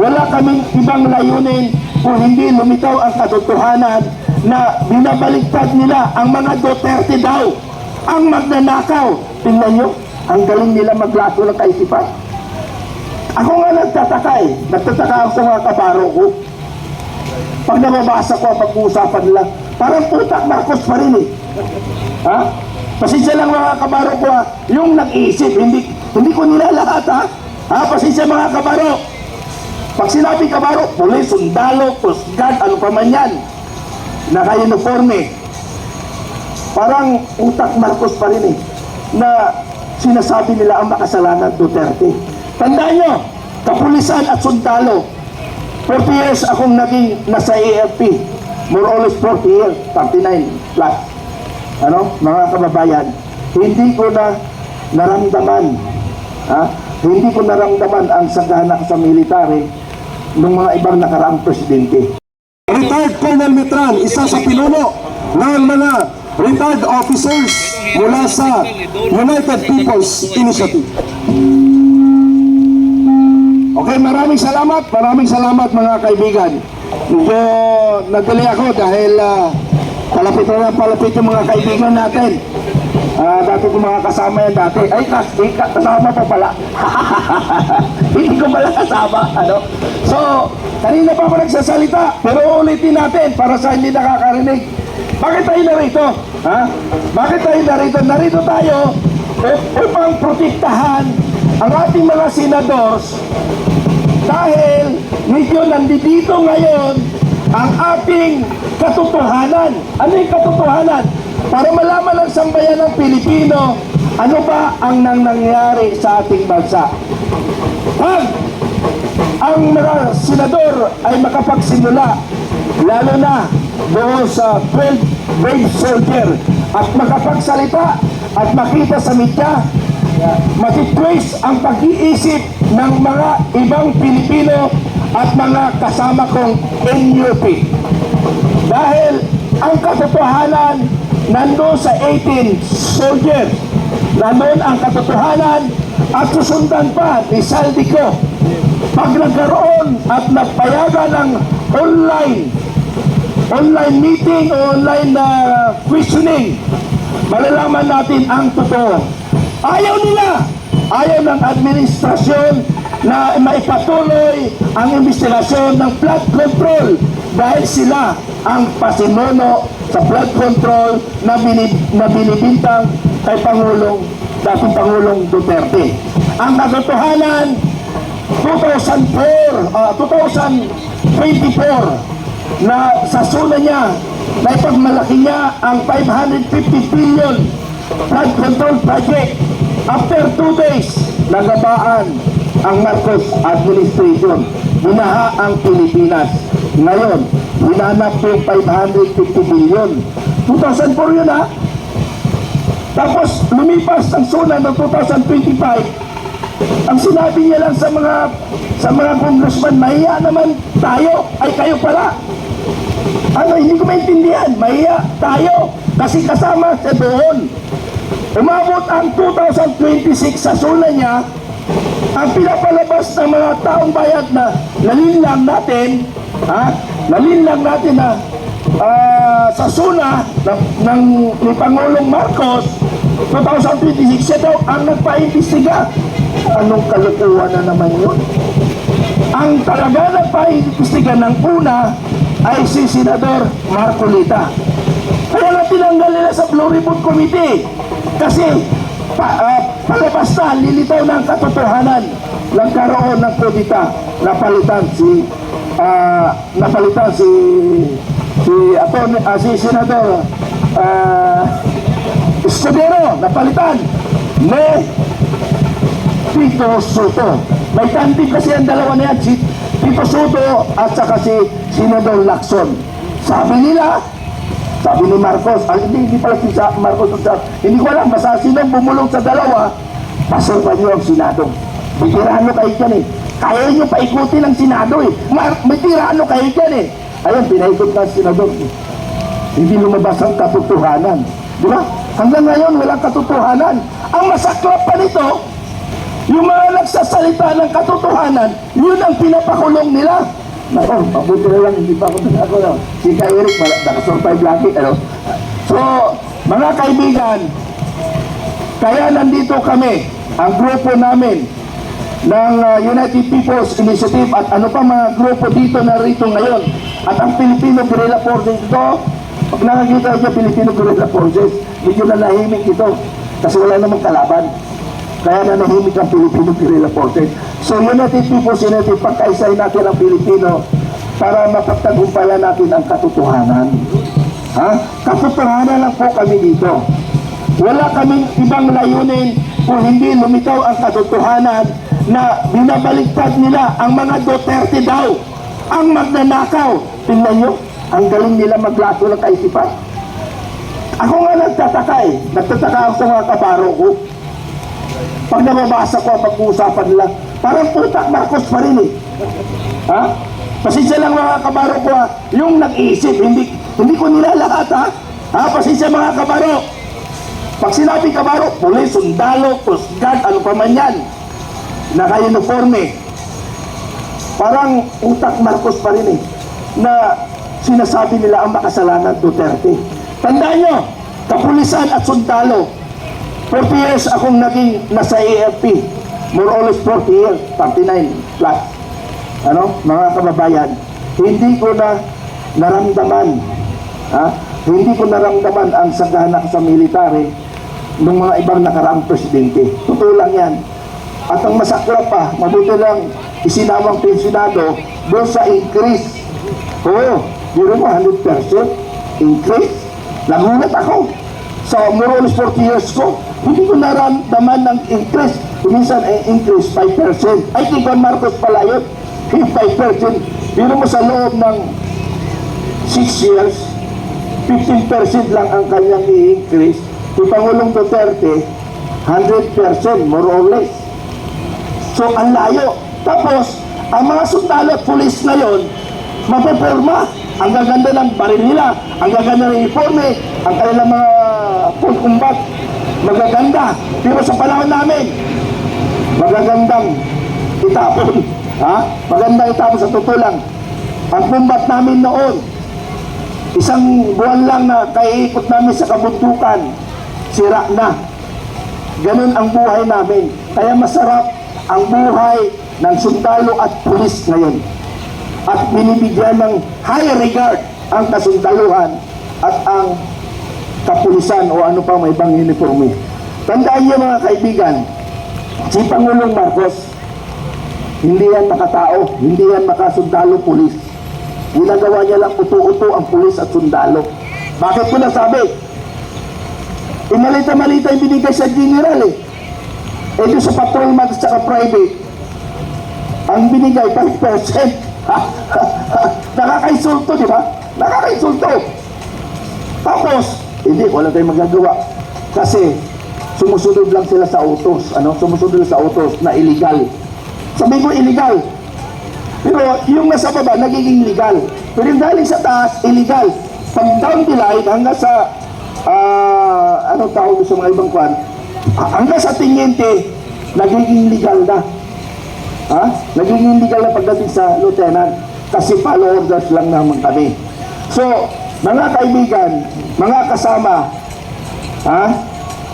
wala kaming ibang layunin kung hindi lumitaw ang katotohanan na binabaliktad nila ang mga Duterte daw, ang magnanakaw. Tingnan nyo, ang galing nila maglaso ng kaisipan. Ako nga nagtataka ako sa mga kabaro ko. Pag nababasa ko ang pag-uusapan nila, parang utak Marcos pa rin eh. Ha? Pasensya lang mga kabaro ko ha, yung nag-iisip, hindi ko nila lahat ha. Pasensya mga kabaro. Pag sinabi kabaro, pulis, sundalo, coast guard, ano pa man yan, naka-uniforme. Parang utak Marcos pa rin eh, na sinasabi nila ang makasalanan Duterte. Tandaan nyo, kapulisan at sundalo, 40 years akong naging nasa AFP, more or less 40 years, 39 plus. Ano, mga kababayan, hindi ko na naramdaman, hindi ko naramdaman ang sagana sa military ng mga ibang nakaraang presidente. Retired Colonel Mitran, isa sa pinuno ng mga retired officers mula sa United People's Initiative. Okay, maraming salamat mga kaibigan. Medyo nadali ako dahil palapit yung mga kaibigan natin. Dati ko mga kasama yan dati. Ay, kasama pa pala. Hindi ko pala kasama. Ano? So, kanina pa ako nagsasalita, pero ulitin natin para sa hindi nakakarinig. Bakit tayo narito? Bakit tayo narito? Narito tayo upang protektahan ang ating mga senadors dahil medyo nandito ngayon ang ating katotohanan. Ano yung katotohanan? Para malaman ng sambayan ng Pilipino, ano ba ang nangyari sa ating bansa. Pag ang mga senador ay makapagsimula, lalo na doon sa 12 brave soldier, at makapagsalita at makita sa media, matitwist ang pag-iisip ng mga ibang Pilipino at mga kasama kong NUP. Dahil ang katotohanan nandun sa 18 soldiers, nandun ang katotohanan at susundan pa ni Saldico. Pag nagkaroon at napayagan ng online meeting o online questioning, malalaman natin ang totoo. Ayaw ng administrasyon na maipatuloy ang investigasyon ng flood control dahil sila ang pasimuno sa flood control na binibintang kay dating Pangulong Duterte. Ang katotohanan, 2024 na sa suna niya na ipagmalaki niya ang 550 billion flood control project. After 2 days, nagabaan ang Marcos administration. Binaha ang Pilipinas. Ngayon, hinanap yung 550 billion. 2004 yun ha. Tapos, lumipas ang suna ng 2025. Ang sinabi niya lang sa mga congressman, mahiya naman tayo. Ay, kayo pala. Hindi ko maintindihan. Mahiya tayo. Kasi kasama sa doon. Umabot ang 2026 sa suna niya, ang pinapalabas ng mga taong bayan na nalinlang natin na sa suna ni Pangulong Marcos 2026, siya daw ang nagpa-imbestiga. Anong kalukuhan na naman yun? Ang talaga nagpa-imbestiga ng una ay si Senador Marcolita. Kaya nga tinanggal nila sa Blue Ribbon Committee kasi palabas na, lilitaw ng katotohanan, nagkaroon ng kudita, napalitan si Senador Escudero, napalitan ni Tito Soto. May tandem kasi ang dalawa na yan, si Tito Soto at saka si Senador Lacson. Sabi ni Marcos, hindi pala si Marcos, hindi ko alam, basta sinong bumulong sa dalawa, pasorba niyo ang Senado. May tirano kayo dyan eh. Kaya nyo paikutin ang Senado eh. May tirano kayo dyan eh. Ayun, pinaikot na ang Senador. Hindi lumabas ang katotohanan. Di ba? Hanggang ngayon, walang katotohanan. Ang masaklap pa nito, Yung mga nagsasalita ng katotohanan, yun ang pinapakulong nila. Nako, mabuti na lang, hindi pa ako na. Si Kay Eric, nakasurvive lagi. So, mga kaibigan, kaya nandito kami, ang grupo namin ng United People's Initiative at ano pa mga grupo dito na rito ngayon. At ang Filipino Guerrilla Forces ito, pag nakakita niyo Filipino Guerrilla Forces, medyo nanahimik ito kasi wala namang kalaban. Kaya nanahimik ang Filipino Guerrilla Forces. So United People's Initiative, pagkaisay natin ang Pilipino para mapagtagumpayan natin ang katotohanan. Ha? Katotohanan lang po kami dito. Wala kaming ibang layunin kung hindi lumitaw ang katotohanan na binabaligtad nila ang mga Duterte daw, ang magnanakaw. Tingnan nyo, ang galing nila maglaso ng kaisipan. Ako nga nagtataka nagtataka ako sa mga kabaro ko. Pag nababasa ko ang pag-uusapan nila, parang putak Marcos pa rin Ha? Pasensya lang mga kabaro ko yung nag-iisip, hindi ko nila lahat pasensya mga kabaro. Pag sinabi kabaro, pulis, sundalo, coast guard, ano pa man yan, naka-uniforme. Parang utak Marcos pa rin na sinasabi nila ang makasalanan Duterte. Tandaan nyo, kapulisan at sundalo, 40 years akong naging nasa AFP, more or less 40 years, 39 plus. Mga kababayan, hindi ko na naramdaman, hindi ko naramdaman ang sagana sa military ng mga ibang nakaraang presidente. Totoo lang yan. At ang masaklap pa, mabuti lang isinamang pensionado doon sa increase. Oo, yun mo 100% increase. Nagulat ako. Sa more or less 40 years ko, hindi ko naramdaman ng increase. Minsan increase 5%. Ay, Juan Marcos pala yun. 5%. Yun mo sa loob ng 6 years, 15% lang ang kanyang i-increase. Si Pangulong Duterte, 100%, more or less. So, ang layo. Tapos, ang mga sundalo at pulis ngayon, mapuporma. Ang gaganda ng baril nila, ang gaganda ng uniforme, ang kanilang mga full combat, magaganda. Pero sa panahon namin, magagandang itapon. Magandang itapon sa totoo lang. Ang combat namin noon, isang buwan lang na kaiikot namin sa kabundukan, sira na. Ganun ang buhay namin. Kaya masarap ang buhay ng sundalo at pulis ngayon. At binibigyan ng high regard ang kasundaluhan at ang kapulisan o ano pa may ibang uniforme. Tandaan niyo mga kaibigan, si Pangulong Marcos, hindi yan makatao, hindi yan makasundalo pulis. Ginagawa niya lang uto-uto ang pulis at sundalo. Bakit ko nasabi? Malita-malita yung binigay sa general doon sa patrolman at saka private, ang binigay 5%. Nakakaisulto, di ba? Nakakaisulto. Tapos, hindi, wala tayong magagawa. Kasi, sumusunod lang sila sa utos. Sumusunod sa utos na illegal. Sabi ko illegal. Pero yung nasa baba, nagiging legal. Pero yung galing sa taas, illegal. Pag down the line, hanggang sa, anong tawag sa mga ibang kwan, hanggang sa tiniente, nagiging legal na. Nagiging legal na pagdating sa lieutenant. Kasi follow orders lang naman kami. So, mga kaibigan, mga kasama,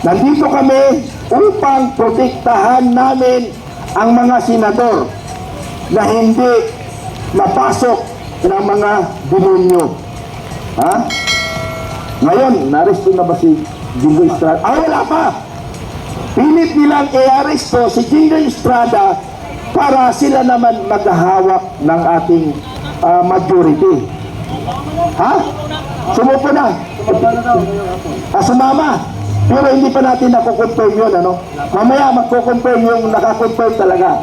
nandito kami upang protektahan namin ang mga senador na hindi mapasok ng mga demonyo. Ngayon, naresto na ba si Jingo Estrada? Wala pa! Pilit nilang i-aresto si Jingo Estrada para sila naman maghahawak ng ating majority. Sumupo na. Sumama. Pero hindi pa natin nakukonfirm yun, Mamaya magkukonfirm yung nakakonfirm talaga.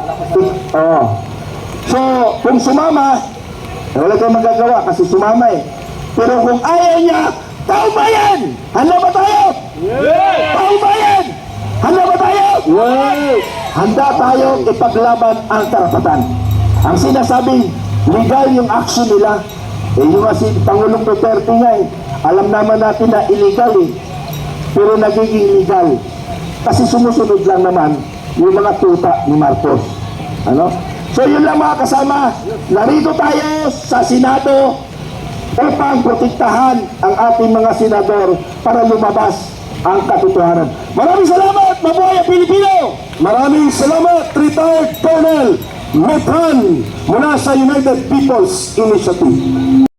So, kung sumama, wala tayong magagawa kasi sumama Pero kung ayaw niya, tao ba yan? Handa ba tayo? Tao ba yan? Handa ba tayo? Handa tayo ipaglaban ang karapatan. Ang sinasabing legal yung action nila, yung si Pangulong Duterte nga alam naman natin na illegal pero nagiging legal kasi sumusunod lang naman yung mga tuta ni Marcos. Ano? So yun lang mga kasama, narito tayo sa Senado upang protektahan ang ating mga senador para lumabas ang katotohanan. Maraming salamat! Mabuhay ang Pilipino! Maraming salamat, retired Colonel Methan mula sa United People's Initiative.